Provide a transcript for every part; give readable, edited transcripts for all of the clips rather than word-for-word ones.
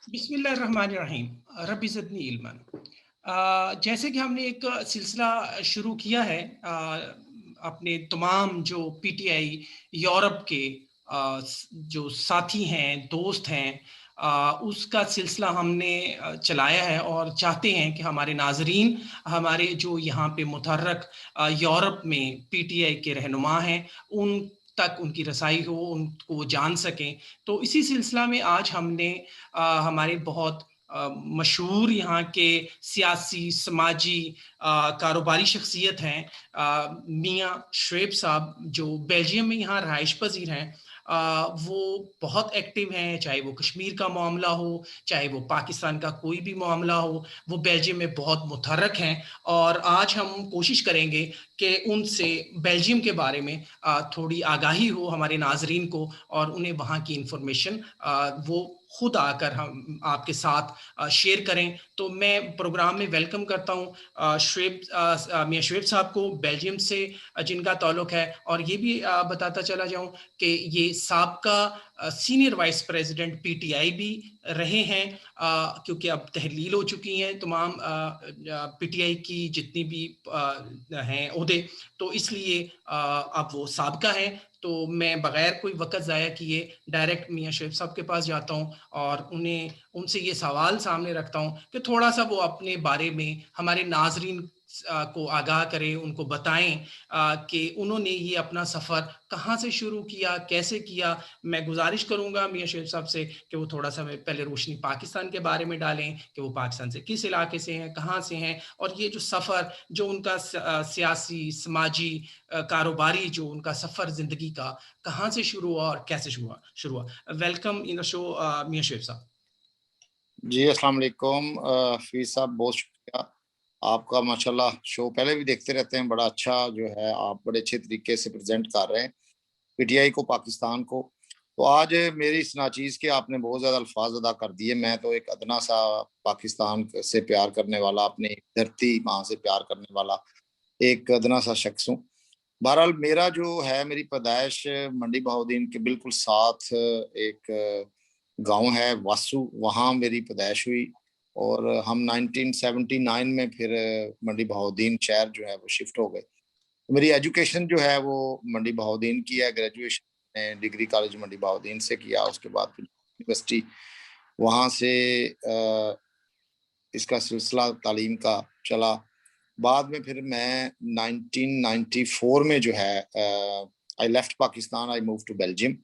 बिस्मिल्लाहिर्रहमानिर्रहीम। रब्बी ज़िदनी इल्मन। जैसे कि हमने एक सिलसिला शुरू किया है, अपने तमाम जो पीटीआई यूरोप के जो साथी हैं, दोस्त हैं, उसका सिलसिला हमने चलाया है और चाहते हैं कि हमारे नाज़रीन, हमारे जो यहाँ पे मुतहर्रक यूरोप में पीटीआई के रहनुमा हैं, उन तक उनकी रसाई हो, उनको जान सकें। तो इसी सिलसिला में आज हमने हमारे बहुत मशहूर यहाँ के सियासी, समाजी, कारोबारी शख्सियत हैं, मियाँ शुएब साहब, जो बेल्जियम में यहाँ रहाइश पज़ीर हैं। वो बहुत एक्टिव हैं, चाहे वो कश्मीर का मामला हो, चाहे वो पाकिस्तान का कोई भी मामला हो, वो बेल्जियम में बहुत मुतहर्रक हैं। और आज हम कोशिश करेंगे कि उनसे बेल्जियम के बारे में थोड़ी आगाही हो हमारे नाज़रीन को, और उन्हें वहाँ की इंफॉर्मेशन वो खुद आकर हम आपके साथ शेयर करें। तो मैं प्रोग्राम में वेलकम करता हूँ मियाँ शुएब साहब को, बेल्जियम से जिनका ताल्लुक है। और ये भी बताता चला जाऊँ कि ये साबका सीनियर वाइस प्रेसिडेंट पीटीआई भी रहे हैं, क्योंकि अब तहलील हो चुकी हैं तमाम पीटीआई की जितनी भी हैं ओहदे, तो इसलिए अब वो साबका हैं। तो मैं बगैर कोई वक़्त ज़ाया किए डायरेक्ट मियाँ शुएब साहब के पास जाता हूँ और उनसे ये सवाल सामने रखता हूँ कि थोड़ा-सा वो अपने बारे में हमारे नाज़रीन को आगाह करें, उनको बताएँ कि उन्होंने ये अपना सफ़र कहाँ से शुरू किया, कैसे किया। मैं गुज़ारिश करूँगा मियाँ शुएब साहब से कि वो थोड़ा-सा में पहले रोशनी पाकिस्तान के बारे में डालें कि वो पाकिस्तान से किस इलाके से हैं, कहाँ से हैं, और ये जो सफ़र जो उनका सियासी, समाजी, कारोबारी जो उनका सफ़र ज़िंदगी का कहाँ से शुरू हुआ और कैसे शुरू हुआ। वेलकम इन द शो मियाँ शुएब साहब। जी, अस्सलाम वालेकुम हफ़ीज़ साहब, बहुत शुक्रिया। आपका माशाल्लाह शो पहले भी देखते रहते हैं, बड़ा अच्छा जो है आप बड़े अच्छे तरीके से प्रेज़ेंट कर रहे हैं, पीटीआई को, पाकिस्तान को। तो आज मेरी इस नाचीज़ के आपने बहुत ज़्यादा अल्फ़ाज़ अदा कर दिए। मैं तो एक अदना-सा पाकिस्तान से प्यार करने वाला, अपनी धरती माँ से प्यार करने वाला एक अदना-सा शख़्स हूँ। बहरहाल मेरा जो है, मेरी पैदाइश मंडी बहाउद्दीन के बिल्कुल साथ एक गाँव है वासू, वहाँ मेरी पैदाइश हुई और हम 1979 में फिर मंडी बहाउद्दीन शहर जो है वो शिफ्ट हो गए। मेरी एजुकेशन जो है वो मंडी बहाउद्दीन की है, ग्रेजुएशन मैंने डिग्री कॉलेज मंडी बहाउद्दीन से किया, उसके बाद फिर यूनिवर्सिटी वहाँ से इसका सिलसिला तालीम का चला। बाद में फिर मैं 1994 में जो है I left Pakistan, I move to Belgium.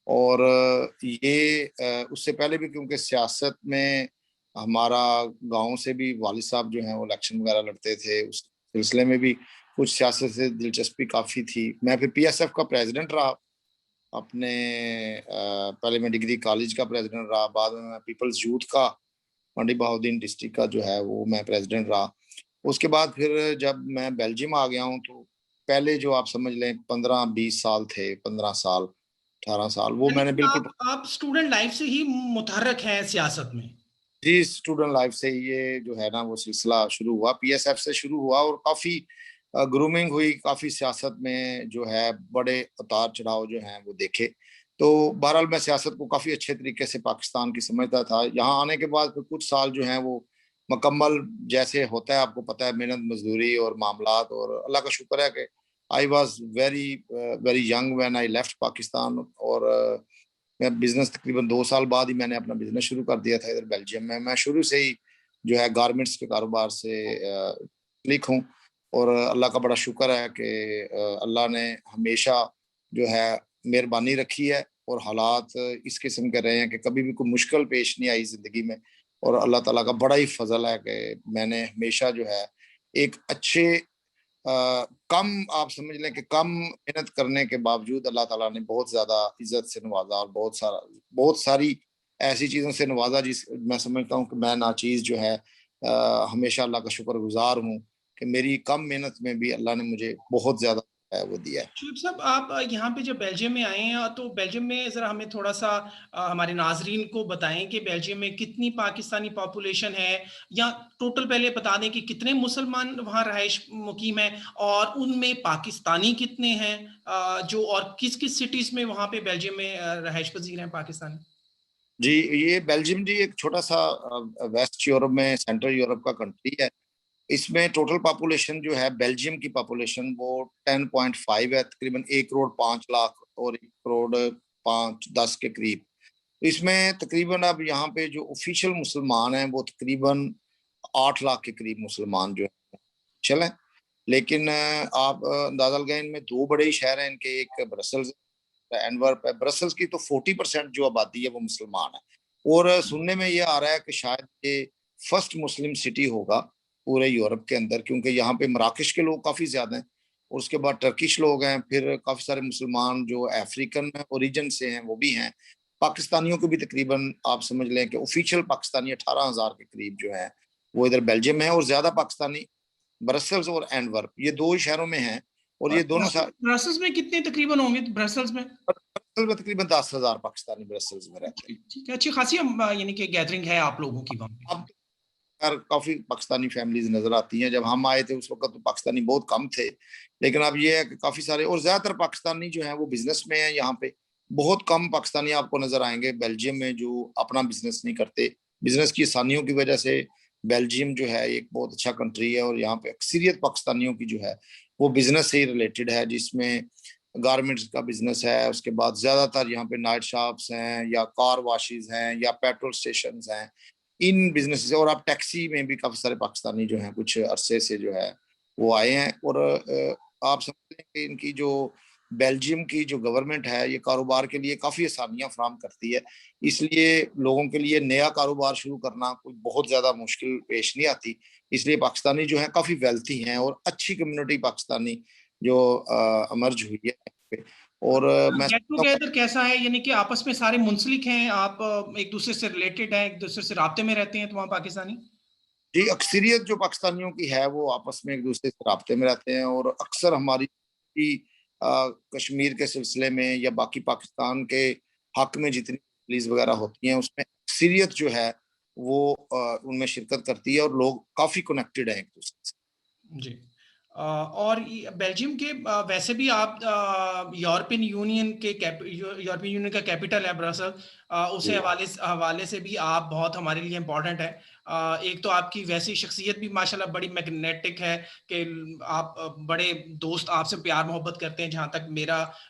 और उससे पहले भी क्योंकि सियासत में हमारा गाँव से भी वालिद साहब जो हैं वो इलेक्शन वगैरह लड़ते थे, उस सिलसिले में भी कुछ सियासत से दिलचस्पी काफ़ी थी। मैं फिर पीएसएफ का प्रेज़िडेंट रहा, अपने पहले मैं डिग्री कॉलेज का प्रेज़िडेंट रहा, बाद में मैं पीपल्स यूथ का मंडी बहाउद्दीन डिस्ट्रिक्ट का जो है वो मैं प्रेज़िडेंट रहा। उसके बाद फिर जब मैं बेल्जियम आ गया हूँ, तो पहले जो आप समझ लें 15-20 साल थे, 15 साल, 18 साल, वो यानी मैंने कि बिल्कुल आप स्टूडेंट लाइफ़ से ही मुतहर्रक हैं सियासत में। जी, स्टूडेंट लाइफ़ से ये जो है ना वो सिलसिला शुरू हुआ, पीएसएफ से शुरू हुआ और काफ़ी ग्रूमिंग हुई, काफ़ी सियासत में जो है बड़े उतार-चढ़ाव जो हैं वो देखे। तो बहरहाल मैं सियासत को काफ़ी अच्छे तरीके से पाकिस्तान की समझता था। यहाँ आने के बाद फिर कुछ साल जो हैं वो मुकम्मल जैसे होता है, आपको पता है, मेहनत मज़दूरी और मामलात, और अल्लाह का शुक्र है कि I was very young when I left Pakistan. और मैं बिज़नेस तकरीबन 2 साल बाद ही मैंने अपना बिज़नेस शुरू कर दिया था इधर बेल्जियम में। मैं शुरू से ही जो है गारमेंट्स के कारोबार से मुंसलिक हूँ और अल्लाह का बड़ा शुक्र है कि अल्लाह ने हमेशा जो है मेहरबानी रखी है और हालात इस किस्म के रहे हैं कि कभी भी कोई मुश्किल पेश नहीं आई ज़िंदगी में। और अल्लाह ताला का बड़ा ही फ़ज़ल है कि मैंने हमेशा जो है एक अच्छे कम, आप समझ लें कि कम मेहनत करने के बावजूद अल्लाह ताला ने बहुत ज़्यादा इज़्ज़त से नवाज़ा और बहुत सारी ऐसी चीज़ों से नवाज़ा जिस मैं समझता हूँ कि मैं नाचीज़ जो है हमेशा अल्लाह का शुक्रगुज़ार हूँ कि मेरी कम मेहनत में भी अल्लाह ने मुझे बहुत ज़्यादा वो दिया है। शुएब साहब, आप यहाँ पे जब बेल्जियम में आए हैं, तो बेल्जियम में ज़रा हमें थोड़ा-सा हमारे नाज़रीन को बताएँ कि बेल्जियम में कितनी पाकिस्तानी पॉपुलेशन है? या टोटल पहले बता दें कि कितने मुसलमान वहाँ रहाइश मुकीम हैं और उनमें पाकिस्तानी कितने हैं? जो और किस-किस सिटीज़ में वहाँ पे बेल्जियम में रहाइश पज़ीर हैं पाकिस्तानी? जी, ये बेल्जियम जी एक छोटा सा वेस्ट यूरोप में, सेंट्रल यूरोप का कंट्री है। इसमें टोटल पॉपुलेशन जो है, बेल्जियम की पॉपुलेशन वो 10.5 है, तकरीबन 1 करोड़ 5 लाख और 1 करोड़ 5-10 के करीब। तो इसमें तकरीबन अब यहाँ पे जो ऑफिशियल मुसलमान हैं वो तकरीबन 8 लाख के करीब मुसलमान जो है चले। लेकिन आप अंदाजा लगाएं, इनमें दो बड़े ही शहर हैं इनके, एक ब्रसल्स, एनवर्प है। ब्रसल्स की तो 40% जो आबादी है वो मुसलमान है। और सुनने में ये आ रहा है कि शायद ये फर्स्ट मुस्लिम सिटी होगा पूरे यूरोप के अंदर, क्योंकि यहाँ पे मराकश के लोग काफी ज्यादा हैं और उसके बाद टर्किश लोग हैं, फिर काफी सारे मुसलमान जो अफ्रीकन ओरिजिन से हैं वो भी हैं। पाकिस्तानियों को भी तकरीबन आप समझ लें कि ऑफिशियल पाकिस्तानी 18,000 के करीब जो है वो इधर बेल्जियम में है, और ज्यादा पाकिस्तानी ब्रसल्स और एंटवर्प, ये दो ही शहरों में हैं। और और ये दोनों ब्रसल्स ब्रसल्स में कितने तकरीबन होंगे ब्रसल्स में? ब्रसल्स में तकरीबन 10,000 पाकिस्तानी ब्रसल्स में रहते हैं। ठीक है, अच्छी खासी यानी कि गैदरिंग है आप लोगों की वहाँ पे। अब यार काफी पाकिस्तानी फैमिलीज नजर आती हैं। जब हम आए थे उस वक्त तो पाकिस्तानी बहुत कम थे, लेकिन अब ये है कि काफी सारे, और ज्यादातर पाकिस्तानी जो है वो बिजनेस में है यहाँ पे। बहुत कम पाकिस्तानी आपको नजर आएंगे बेल्जियम में जो अपना बिजनेस नहीं करते। बिजनेस की आसानियों की वजह से बेल्जियम जो है एक बहुत अच्छा कंट्री है, और यहाँ पे अक्सरियत पाकिस्तानियों की जो है वो बिजनेस से ही रिलेटेड है, जिसमें गारमेंट्स का बिजनेस है। उसके बाद ज्यादातर यहाँ पे नाइट शॉप्स हैं या कार वॉशेज हैं या पेट्रोल स्टेशन हैं, इन बिजनेस से। और आप टैक्सी में भी काफी सारे पाकिस्तानी जो हैं कुछ अरसे से जो है वो आए हैं। और आप समझते हैं कि इनकी जो बेल्जियम की जो गवर्नमेंट है ये कारोबार के लिए काफी आसानियां फराहम करती है, इसलिए लोगों के लिए नया कारोबार शुरू करना कोई बहुत ज्यादा मुश्किल पेश नहीं आती। इसलिए पाकिस्तानी जो है काफी वेल्थी हैं, और अच्छी कम्युनिटी पाकिस्तानी जो अमर्ज हुई है। और मैं गेट समझता हूँ टुगेदर कैसा है, यानी कि आपस में सारे मुंसलिक हैं, आप एक दूसरे से रिलेटेड हैं, एक दूसरे से राब्ते में रहते हैं तो वहाँ पाकिस्तानी? जी, अक्सरियत जो पाकिस्तानियों की है वो आपस में एक दूसरे से राब्ते में रहते हैं। और अक्सर हमारी की, कश्मीर के सिलसिले में या बाकी पाकिस्तान के हक में जितनी रैलीज वगैरह होती हैं उसमें अक्सरियत जो है वो उनमें शिरकत करती है, और लोग काफी कनेक्टेड हैं एक दूसरे से। जी। और बेल्जियम के वैसे भी आप यूरोपियन यूनियन के यूरोपियन यूनियन का कैपिटल है ब्रसल, उसे जी हवाले से भी आप बहुत हमारे लिए इम्पोर्टेंट है। एक तो आपकी वैसी शख्सियत भी माशाल्लाह बड़ी मैग्नेटिक है कि आप बड़े दोस्त आपसे प्यार मोहब्बत करते हैं, जहाँ तक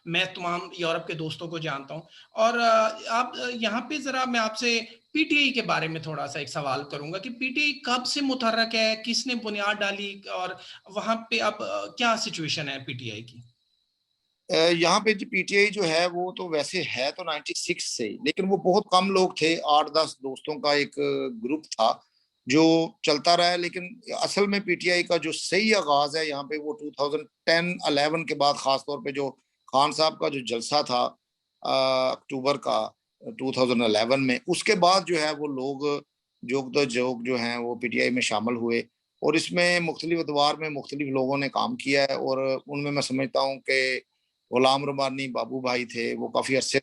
मैं तमाम यूरोप के दोस्तों को जानता हूँ। और आप यहाँ पे ज़रा मैं आपसे पीटीआई के बारे में थोड़ा सा एक सवाल करूंगा कि पीटीआई कब से मुतहर्रक है, किसने बुनियाद डाली, और वहां पे अब क्या सिचुएशन है पीटीआई की? यहाँ पे जो पीटीआई जो है वो तो वैसे है तो 96 से, लेकिन वो बहुत कम लोग थे, 8-10 दोस्तों का एक ग्रुप था जो चलता रहा है। लेकिन असल में पीटीआई का जो सही आगाज है यहाँ पे वो 2010-11 के बाद, खासतौर पे जो खान साहब का जो जलसा था अक्टूबर का 2011 में, उसके बाद जो है वो लोग जोग जो हैं वो पीटीआई में शामिल हुए। और इसमें मुख्तलिफ अदवार में मुख्तलिफ लोगों ने काम किया है, और उनमें मैं समझता हूँ कि गुलाम रबानी बाबू भाई थे, वो काफी अरसे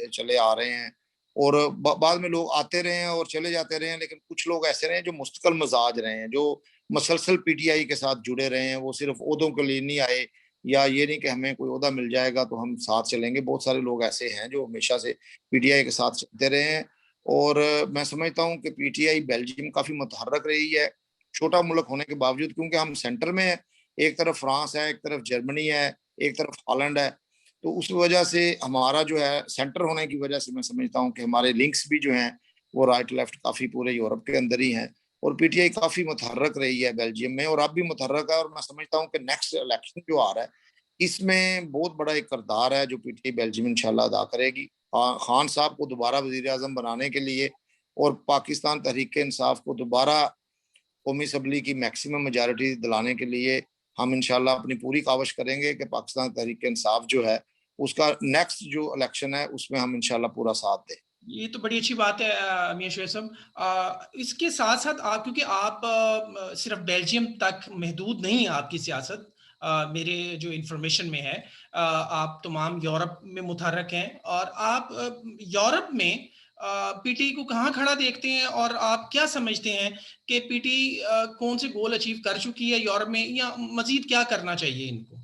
चले आ रहे हैं। और बाद में लोग आते रहे हैं और चले जाते रहे हैं, लेकिन कुछ लोग ऐसे रहे हैं जो मुस्तकिल मजाज रहे हैं, जो मसलसल पीटीआई के साथ जुड़े रहे हैं। वो सिर्फ ओहदों के लिए नहीं आए, या ये नहीं कि हमें कोई ओहदा मिल जाएगा तो हम साथ चलेंगे। बहुत सारे लोग ऐसे हैं जो हमेशा से पीटीआई के साथ चलते रहे हैं। और मैं समझता हूँ कि पीटीआई बेल्जियम काफी मुतहर्रक रही है, छोटा मुल्क होने के बावजूद, क्योंकि हम सेंटर में है। एक तरफ फ्रांस है, एक तरफ जर्मनी है, एक तरफ हॉलैंड है। तो उस वजह से हमारा जो है सेंटर होने की वजह से मैं समझता हूँ कि हमारे लिंक्स भी जो हैं वो राइट लेफ्ट काफी पूरे यूरोप के अंदर ही हैं। और पीटीआई काफी मुतहर्रक रही है बेल्जियम में, और अब भी मुतहर्रक है। और मैं समझता हूँ कि नेक्स्ट इलेक्शन जो आ रहा है इसमें बहुत बड़ा एक किरदार है जो पीटीआई बेल्जियम इंशाल्लाह अदा करेगी। खान साहब को दोबारा वजीर आजम बनाने के लिए, और पाकिस्तान तहरीक इंसाफ को दोबारा कौमी असम्बली की मैक्सिमम मेजॉरिटी दिलाने के लिए हम इंशाल्लाह अपनी पूरी काविश करेंगे कि पाकिस्तान तहरीक इंसाफ जो है उसका नेक्स्ट जो इलेक्शन है उसमें हम इंशाल्लाह पूरा साथ दें। ये तो बड़ी अच्छी बात है मियां शुएब साहब। इसके साथ साथ आप, क्योंकि आप सिर्फ बेल्जियम तक महदूद नहीं है आपकी सियासत, मेरे जो इंफॉर्मेशन में है, आप तमाम यूरोप में मुतहर्रक हैं, और आप यूरोप में पीटी को कहाँ खड़ा देखते हैं, और आप क्या समझते हैं कि पीटी कौन से गोल अचीव कर चुकी है यूरोप में, या मजीद क्या करना चाहिए इनको?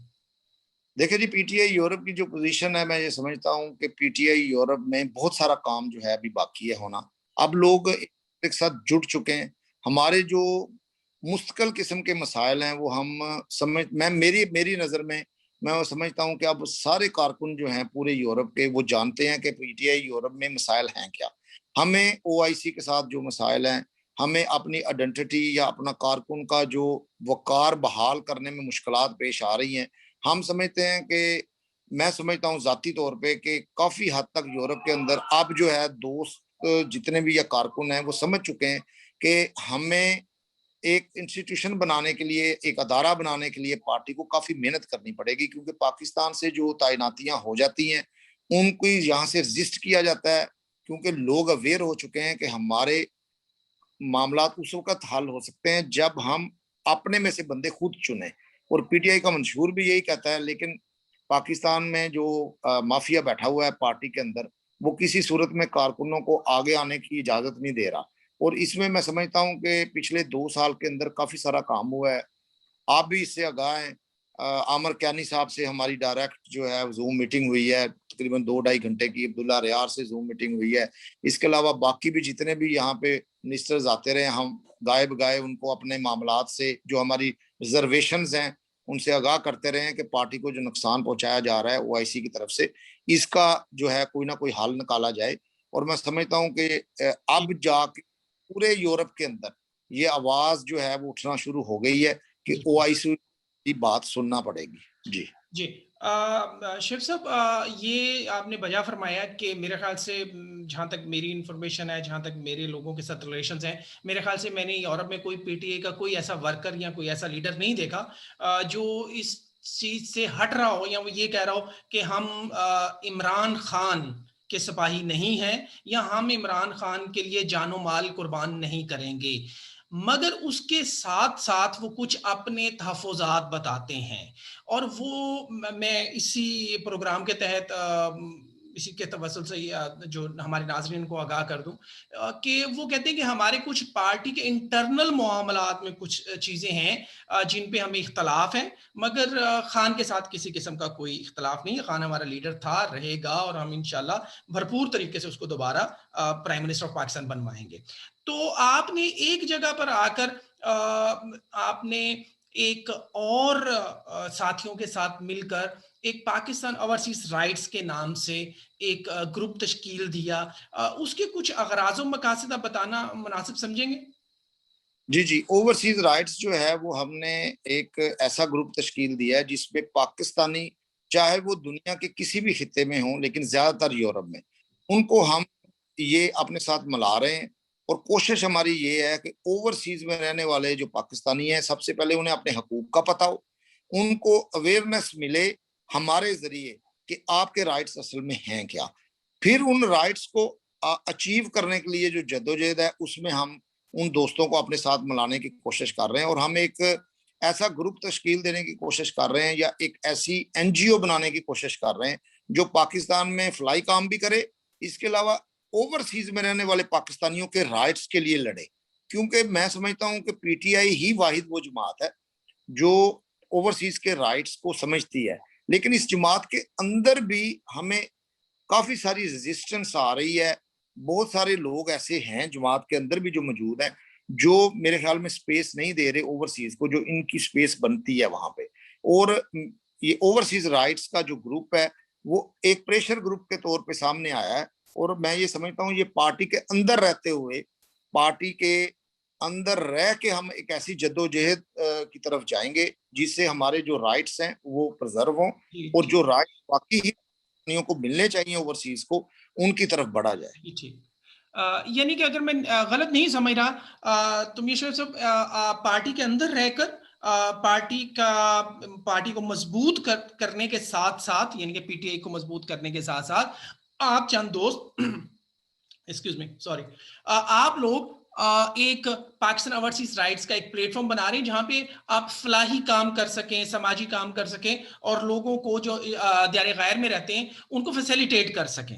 देखिए जी, पीटीआई यूरोप की जो पोजीशन है, मैं ये समझता हूँ कि पीटीआई यूरोप में बहुत सारा काम जो है अभी बाकी है होना। अब लोग एक साथ जुट चुके हैं। हमारे जो मुश्किल किस्म के मसाइल हैं वो हम समझ मैं मेरी मेरी नज़र में मैं वो समझता हूँ कि अब सारे कारकुन जो हैं पूरे यूरोप के, वो जानते हैं कि पीटीआई यूरोप में मसाइल हैं क्या। हमें ओआईसी के साथ जो मसाइल हैं, हमें अपनी आइडेंटिटी या अपना कारकुन का जो वकार बहाल करने में मुश्किलात पेश आ रही हैं, हम समझते हैं कि मैं समझता हूँ ज़ाती तौर पे कि काफ़ी हद तक यूरोप के अंदर अब जो है दोस्त जितने भी या कारकुन हैं वो समझ चुके हैं कि हमें एक इंस्टीट्यूशन बनाने के लिए, एक अदारा बनाने के लिए पार्टी को काफ़ी मेहनत करनी पड़ेगी, क्योंकि पाकिस्तान से जो तैनातियाँ हो जाती हैं उनको यहाँ से रजिस्ट किया जाता है, क्योंकि लोग अवेयर हो चुके हैं कि हमारे मामला उस वक्त हल हो सकते हैं जब हम अपने में से बंदे खुद चुने। और पीटीआई का मंशूर भी यही कहता है, लेकिन पाकिस्तान में जो माफिया बैठा हुआ है पार्टी के अंदर, वो किसी सूरत में कारकुनों को आगे आने की इजाजत नहीं दे रहा। और इसमें मैं समझता हूँ कि पिछले 2 साल के अंदर काफी सारा काम हुआ है। आप भी इससे आगाह हैं। आमिर कैनी साहब से हमारी डायरेक्ट जो है जूम मीटिंग हुई है, तकरीबन 2-2.5 घंटे की। अब्दुल्ला रियार से जूम मीटिंग हुई है। इसके अलावा बाकी भी जितने भी यहाँ पे मिनिस्टर्स आते रहे, हम गाए बगाए उनको अपने मामलात से, जो हमारी रिजर्वेशन हैं, उनसे आगाह करते रहे हैं कि पार्टी को जो नुकसान पहुंचाया जा रहा है ओआईसी की तरफ से, इसका जो है कोई ना कोई हल निकाला जाए। और मैं समझता हूँ कि जी अब जाके पूरे यूरोप के अंदर ये आवाज जो है वो उठना शुरू हो गई है कि बिल्कुल। ओआईसी की बात सुनना पड़ेगी जी। जी शेख साहब, ये आपने बजा फरमाया कि मेरे ख्याल से जहाँ तक मेरी इंफॉर्मेशन है, जहाँ तक मेरे लोगों के साथ रिलेशंस हैं, मेरे ख्याल से मैंने यूरोप में कोई पीटीए का कोई ऐसा वर्कर या कोई ऐसा लीडर नहीं देखा जो इस चीज से हट रहा हो या वो ये कह रहा हो कि हम इमरान खान के सिपाही नहीं हैं या हम इमरान खान के लिए जानो माल कुर्बान नहीं करेंगे, मगर उसके साथ साथ वो कुछ अपने तहफ़्फ़ुज़ात बताते हैं। और वो मैं इसी प्रोग्राम के तहत इसी के तवसल से जो हमारे नाज़रीन को आगाह कर दूं कि वो कहते हैं कि हमारे कुछ पार्टी के इंटरनल मामलात में कुछ चीज़ें हैं जिन पे हमें इख्तलाफ है, मगर खान के साथ किसी किस्म का कोई इख्तलाफ नहीं है। खान हमारा लीडर था, रहेगा, और हम इंशाल्लाह भरपूर तरीके से उसको दोबारा प्राइम मिनिस्टर ऑफ पाकिस्तान बनवाएंगे। तो आपने एक जगह पर आकर आपने एक और साथियों के साथ मिलकर एक पाकिस्तान ओवरसीज राइट्स के नाम से एक ग्रुप तश्कील दिया। उसके कुछ अगराज़ व मकासद आप बताना मुनासिब समझेंगे? जी जी, ओवरसीज राइट्स जो है वो हमने एक ऐसा ग्रुप तश्कील दिया है जिसमें पाकिस्तानी, चाहे वो दुनिया के किसी भी खिते में हों, लेकिन ज्यादातर यूरोप में, उनको हम ये अपने साथ मिला रहे हैं। और कोशिश हमारी ये है कि ओवरसीज में रहने वाले जो पाकिस्तानी हैं, सबसे पहले उन्हें अपने हकूक का पता हो, उनको अवेयरनेस मिले हमारे जरिए कि आपके राइट्स असल में हैं क्या। फिर उन राइट्स को अचीव करने के लिए जो जद्दोजहद है, उसमें हम उन दोस्तों को अपने साथ मिलाने की कोशिश कर रहे हैं। और हम एक ऐसा ग्रुप तश्कील देने की कोशिश कर रहे हैं, या एक ऐसी एनजीओ बनाने की कोशिश कर रहे हैं जो पाकिस्तान में फ्लाई काम भी करे, इसके अलावा ओवरसीज में रहने वाले पाकिस्तानियों के राइट्स के लिए लड़े। क्योंकि मैं समझता हूं कि पीटीआई ही वाहिद वो जमात है जो ओवरसीज के राइट्स को समझती है। लेकिन इस जमात के अंदर भी हमें काफी सारी रेजिस्टेंस आ रही है। बहुत सारे लोग ऐसे हैं जमात के अंदर भी जो मौजूद हैं, जो मेरे ख्याल में स्पेस नहीं दे रहे ओवरसीज को, जो इनकी स्पेस बनती है वहां पे। और ये ओवरसीज राइट्स का जो ग्रुप है वो एक प्रेशर ग्रुप के तौर पे सामने आया है। और मैं ये समझता हूँ ये पार्टी के अंदर रहते हुए, पार्टी के अंदर रह के हम एक ऐसी जद्दोजहद की तरफ जाएंगे जिससे हमारे जो राइट्स हैं वो प्रिजर्व हों, जी और जी जो राइट बाकी को मिलने चाहिए ओवरसीज को, उनकी तरफ बढ़ा जाए। जी ठीक। यानी कि अगर मैं गलत नहीं समझ रहा, तो मिश्रा साहब पार्टी के अंदर रहकर पार्टी को मजबूत करने के साथ साथ, यानी कि पीटीआई को मजबूत करने के साथ साथ आप चंद दोस्त एक्सक्यूज मी सॉरी, आप लोग एक पाकिस्तान ओवरसीज राइट्स का एक प्लेटफॉर्म बना रहे हैं जहां पे आप फलाही काम कर सकें, समाजी काम कर सकें, और लोगों को जो दियारे गैर में रहते हैं उनको फैसिलिटेट कर सकें।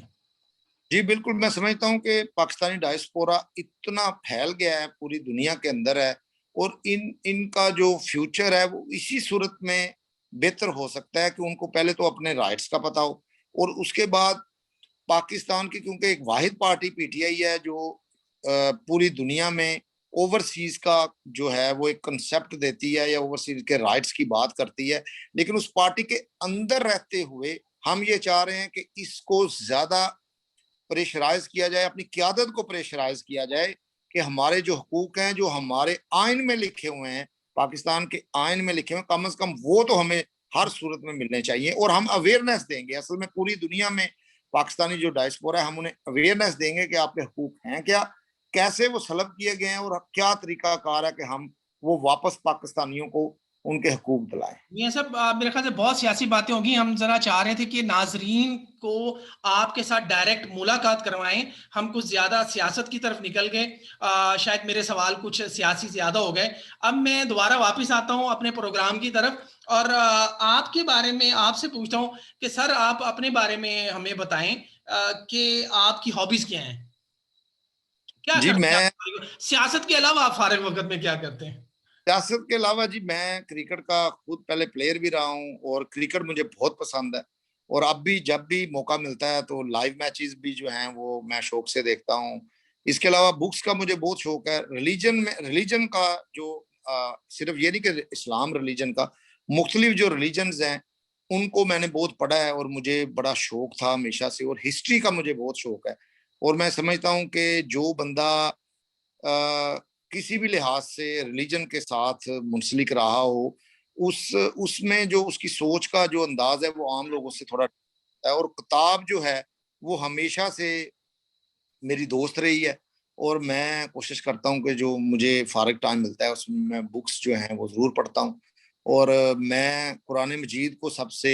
जी बिल्कुल, मैं समझता हूँ कि पाकिस्तानी डायस्पोरा इतना फैल गया है, पूरी दुनिया के अंदर है, और इनका जो फ्यूचर है वो इसी सूरत में बेहतर हो सकता है कि उनको पहले तो अपने राइट्स का पता हो, और उसके बाद पाकिस्तान की, क्योंकि एक वाहिद पार्टी पीटीआई है जो पूरी दुनिया में ओवरसीज का जो है वो एक कंसेप्ट देती है या ओवरसीज के राइट्स की बात करती है, लेकिन उस पार्टी के अंदर रहते हुए हम ये चाह रहे हैं कि इसको ज्यादा प्रेशराइज किया जाए, अपनी क्यादत को प्रेशराइज किया जाए कि हमारे जो हकूक हैं, जो हमारे आइन में लिखे हुए हैं, पाकिस्तान के आइन में लिखे हुए, कम से कम वो तो हमें हर सूरत में मिलने चाहिए। और हम अवेयरनेस देंगे, असल में पूरी दुनिया में पाकिस्तानी जो डायस्पोरा है, हम उन्हें अवेयरनेस देंगे कि आपके हकूक हैं क्या, कैसे वो सलब किए गए हैं, और क्या तरीका कार है कि हम वो वापस पाकिस्तानियों को उनके हकूक दिलाएं। ये सब मेरे ख्याल से बहुत सियासी बातें होंगी। हम जरा चाह रहे थे कि नाजरीन को आपके साथ डायरेक्ट मुलाकात करवाएं। हम कुछ ज्यादा सियासत की तरफ निकल गए, शायद मेरे सवाल कुछ सियासी ज्यादा हो गए। अब मैं दोबारा वापस आता हूं अपने प्रोग्राम की तरफ, और आपके बारे में आपसे पूछता हूं कि सर आप अपने बारे में हमें बताएं कि आपकी हॉबीज क्या हैं, क्या जी करते हैं मैं आप सियासत के अलावा, आप फारिग वक्त में क्या करते हैं? सियासत के अलावा जी मैं क्रिकेट का खुद पहले प्लेयर भी रहा हूँ, और क्रिकेट मुझे बहुत पसंद है। और अब भी जब भी मौका मिलता है तो लाइव मैचेस भी जो हैं वो मैं शौक से देखता हूँ। इसके अलावा बुक्स का मुझे बहुत शौक है। रिलीजन का जो सिर्फ ये नहीं कि इस्लाम रिलीजन का, मुख्तलिफ जो रिलीजन्स हैं उनको मैंने बहुत पढ़ा है, और मुझे बड़ा शौक था हमेशा से। और हिस्ट्री का मुझे बहुत शौक है, और मैं समझता हूँ कि जो बंदा किसी भी लिहाज से रिलीजन के साथ मुंसलिक रहा हो, उस उसमें जो उसकी सोच का जो अंदाज है वो आम लोगों से थोड़ा है। और किताब जो है वो हमेशा से मेरी दोस्त रही है, और मैं कोशिश करता हूँ कि जो मुझे फारिग टाइम मिलता है उसमें मैं बुक्स जो हैं वो जरूर पढ़ता हूँ। और मैं कुरान मजीद को सबसे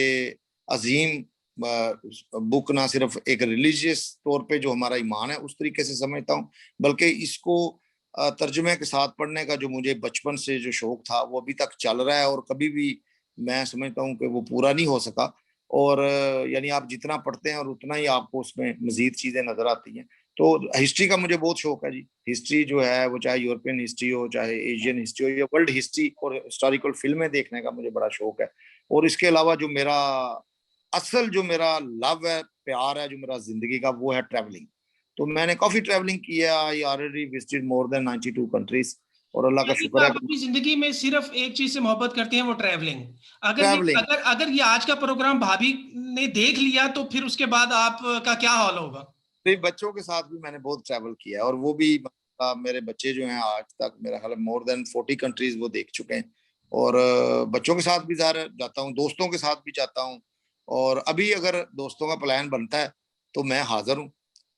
अजीम बुक ना सिर्फ एक रिलीजियस तौर पे जो हमारा ईमान है उस तरीके से समझता हूँ, बल्कि इसको तर्जुमे के साथ पढ़ने का जो मुझे बचपन से जो शौक था वो अभी तक चल रहा है, और कभी भी मैं समझता हूँ कि वो पूरा नहीं हो सका। और यानी आप जितना पढ़ते हैं और उतना ही आपको उसमें मजीद चीजें नजर आती हैं। तो हिस्ट्री का मुझे बहुत शौक है जी। हिस्ट्री जो है वो चाहे यूरोपियन हिस्ट्री हो, चाहे एशियन हिस्ट्री हो, या वर्ल्ड हिस्ट्री और हिस्टोरिकल फिल्में देखने का मुझे बड़ा शौक है। और इसके अलावा जो मेरा लव है, प्यार है जो मेरा जिंदगी का, वो है ट्रैवलिंग। तो मैंने काफी ट्रैवलिंग किया, I already visited more than 92 countries, और अल्लाह का यानी कि शुक्र है आप कि अपनी जिंदगी में सिर्फ एक चीज से मोहब्बत करते हैं, वो ट्रैवलिंग। ट्रैवलिंग। अगर ये आज का प्रोग्राम भाभी ने देख लिया तो फिर उसके बाद आपका क्या हाल होगा? मेरे बच्चों के साथ भी मैंने बहुत ट्रैवल किया है, और वो भी मेरे बच्चे जो हैं आज तक मेरा ख्याल मोर देन 40 कंट्रीज वो देख चुके हैं। और बच्चों के साथ भी ज़ाहिर जाता हूँ, दोस्तों के साथ भी जाता हूँ। और अभी अगर दोस्तों का प्लान बनता है तो मैं हाजिर हूँ।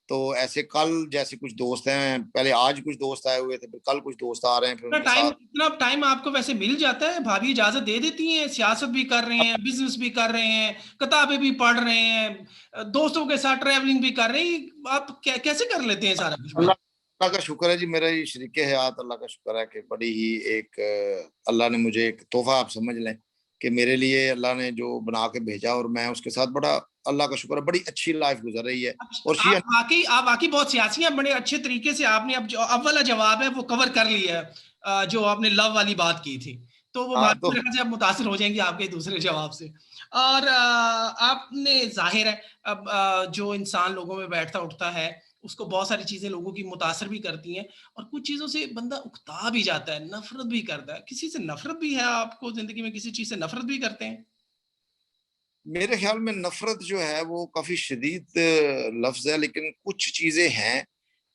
तो ऐसे कल जैसे कुछ दोस्त हैं, पहले आज कुछ दोस्त आए हुए थे, फिर कल कुछ दोस्त आ रहे हैं, फिर उनके साथ। इतना टाइम आपको वैसे मिल जाता है? भाभी इजाजत दे देती हैं? सियासत भी कर रहे हैं, बिजनेस भी कर रहे हैं, किताबें भी पढ़ रहे हैं, दोस्तों के साथ ट्रैवलिंग भी कर रहे हैं, आप कैसे कर लेते हैं सारा कुछ अल्लाह भाई? अल्लाह का शुक्र है जी, मेरा ये शरीके हयात, अल्लाह का शुक्र है कि बड़ी ही एक अल्लाह ने मुझे एक तोहफा आप समझ लें कि मेरे लिए अल्लाह ने जो बना के भेजा, और मैं उसके साथ बड़ा अल्लाह का शुक्र है, बड़ी अच्छी लाइफ गुजर रही है। और शी आप वाकई बहुत सियासी हैं। बड़े अच्छे तरीके से आपने अब जो अब वाला जवाब है वो कवर कर लिया है, जो आपने लव वाली बात की थी। तो वो हाँ भाभी तो मेरे ख्याल से अब मुतासिर हो जाएंगी आपके दूसरे जवाब से। और आपने जाहिर है अब जो इंसान लोगों में बैठता उठता है उसको बहुत सारी चीजें लोगों की मुतासर भी करती हैं, और कुछ चीजों से बंदा उकता भी जाता है, नफरत भी करता है। किसी से नफरत भी है आपको जिंदगी में? किसी चीज से नफरत भी करते हैं? मेरे ख्याल में नफरत जो है वो काफी शदीद लफ्ज है, लेकिन कुछ चीजें हैं।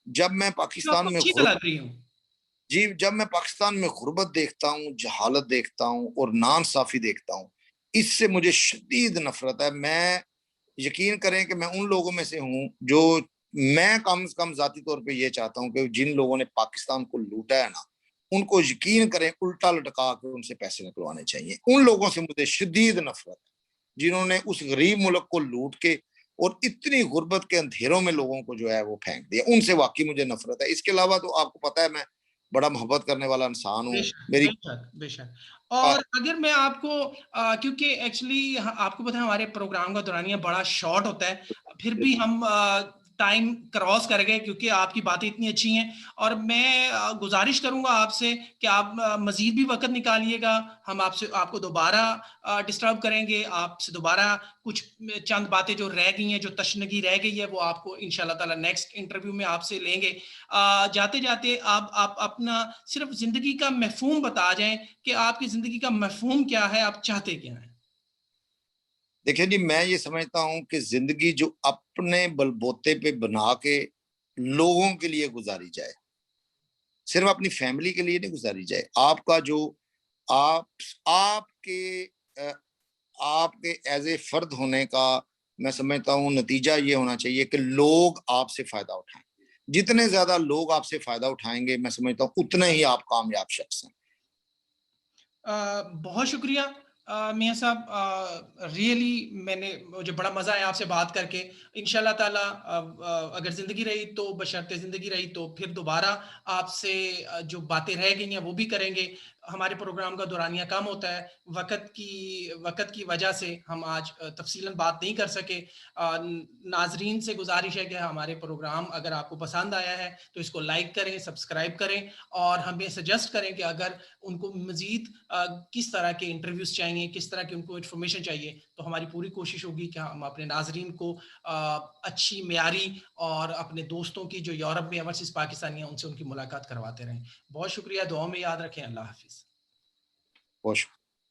जब मैं जो पाकिस्तान आपको में अच्छी गुर लग रही हूँ। जी, जब मैं पाकिस्तान में गुर्बत देखता हूँ, जहालत देखता हूँ और नाइंसाफी देखता हूँ, इससे मुझे शदीद नफरत है। मैं यकीन करें कि मैं उन लोगों में से हूँ जो, मैं कम से कम जाती तौर पे ये चाहता हूँ कि जिन लोगों ने पाकिस्तान को लूटा है ना, उनको यकीन करें उल्टा लटका के उनसे पैसे निकलवाने चाहिए। उन लोगों से मुझे शदीद नफरत है जिन्होंने उस गरीब मुल्क को लूट के और इतनी गुर्बत के अंधेरों में लोगों को जो है वो फेंक दिया। उनसे वाकई मुझे नफरत है। इसके अलावा तो आपको पता है मैं बड़ा मोहब्बत करने वाला इंसान हूँ। बेशक, मेरी बेशक, बेशक। और अगर मैं आपको क्योंकि एक्चुअली आपको पता है हमारे प्रोग्राम का दौरानिया बड़ा शॉर्ट होता है, फिर भी हम टाइम क्रॉस कर गए क्योंकि आपकी बातें इतनी अच्छी हैं और मैं गुज़ारिश करूँगा आपसे कि आप मज़ीद भी वक़्त निकालिएगा। हम आपसे आपको दोबारा डिस्टर्ब करेंगे, आपसे दोबारा कुछ चंद बातें जो रह गई हैं, जो तशनगी रह गई है, वो आपको इंशाअल्लाह ताला नेक्स्ट इंटरव्यू में आपसे लेंगे। जाते-जाते आप अपना सिर्फ़ ज़िंदगी का मफ़हूम बता जाएँ कि आपकी ज़िंदगी का मफ़हूम क्या है, आप चाहते क्या हैं? देखिए जी, मैं ये समझता हूँ कि ज़िंदगी जो अपने बलबूते पे बना के लोगों के लिए गुज़ारी जाए, सिर्फ़ अपनी फैमिली के लिए नहीं गुज़ारी जाए। आपका जो आप आपके अ, आपके एज़ ए फ़र्द होने का मैं समझता हूँ नतीजा ये होना चाहिए कि लोग आपसे फ़ायदा उठाएँ। जितने ज़्यादा लोग आपसे फ़ायदा उठाएँगे, मैं समझता हूँ उतने ही आप कामयाब शख़्स हैं। बहुत शुक्रिया मियाँ साहब रियली मैंने मुझे बड़ा मज़ा आया आपसे बात करके। इंशाल्लाह ताला अगर ज़िंदगी रही तो बशर्ते ज़िंदगी रही तो फिर दोबारा आपसे जो बातें रह गई हैं वो भी करेंगे। हमारे प्रोग्राम का दौरानिया कम होता है। वक़्त की वजह से हम आज तफ़सीलन बात नहीं कर सके। नाज़रीन से गुज़ारिश है कि हमारे प्रोग्राम अगर आपको पसंद आया है तो इसको लाइक करें, सब्सक्राइब करें और हमें सजेस्ट करें कि अगर उनको मज़ीद किस तरह के इंटरव्यूज़ चाहिए, किस तरह की उनको इन्फॉर्मेशन चाहिए, तो हमारी पूरी कोशिश होगी कि हम अपने नाज़रीन को अच्छी, मयारी और अपने दोस्तों की जो यूरोप में ओवरसीज़ पाकिस्तानी हैं, उनसे उनकी मुलाकात करवाते रहें। बहुत शुक्रिया, दुआओं में याद रखें। अल्लाह हाफ़िज़। बहुत शुक्रिया।